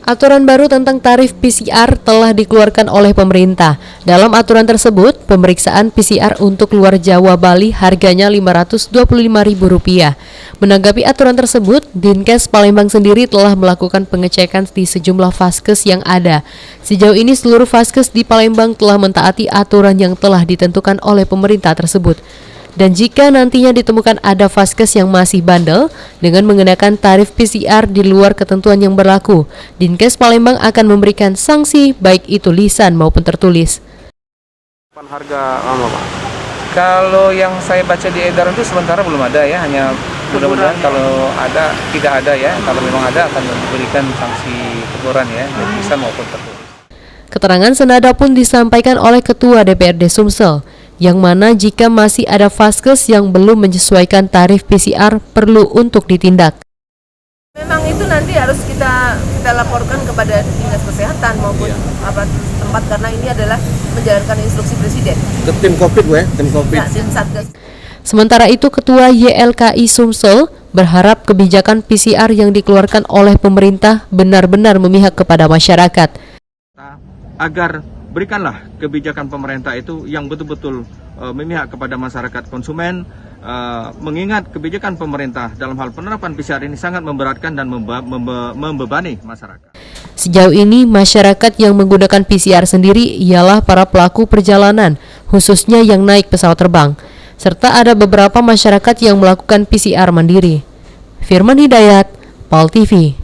Aturan baru tentang tarif PCR telah dikeluarkan oleh pemerintah. Dalam aturan tersebut, pemeriksaan PCR untuk luar Jawa Bali harganya Rp525.000. Menanggapi aturan tersebut, Dinkes Palembang sendiri telah melakukan pengecekan di sejumlah vaskes yang ada. Sejauh ini seluruh vaskes di Palembang telah mentaati aturan yang telah ditentukan oleh pemerintah tersebut. Dan jika nantinya ditemukan ada vaskes yang masih bandel dengan mengenakan tarif PCR di luar ketentuan yang berlaku, Dinkes Palembang akan memberikan sanksi baik itu lisan maupun tertulis. Harga Pak? Kalau yang saya baca di edaran itu sementara belum ada ya, hanya mudah-mudahan kalau ada, tidak ada ya, kalau memang ada akan memberikan sanksi teguran ya, baik lisan maupun tertulis. Keterangan senada pun disampaikan oleh Ketua DPRD Sumsel, yang mana jika masih ada vaskes yang belum menyesuaikan tarif PCR perlu untuk ditindak. Memang itu nanti harus kita laporkan kepada Dinas Kesehatan maupun tempat, karena ini adalah menjalankan instruksi Presiden. Ke tim COVID, tim COVID. Ya, tim Satgas. Sementara itu, Ketua YLKI Sumsel berharap kebijakan PCR yang dikeluarkan oleh pemerintah benar-benar memihak kepada masyarakat. Agar berikanlah kebijakan pemerintah itu yang betul-betul memihak kepada masyarakat konsumen, mengingat kebijakan pemerintah dalam hal penerapan PCR ini sangat memberatkan dan membebani masyarakat. Sejauh ini, masyarakat yang menggunakan PCR sendiri ialah para pelaku perjalanan, khususnya yang naik pesawat terbang, serta ada beberapa masyarakat yang melakukan PCR mandiri. Firman Hidayat, PAL TV.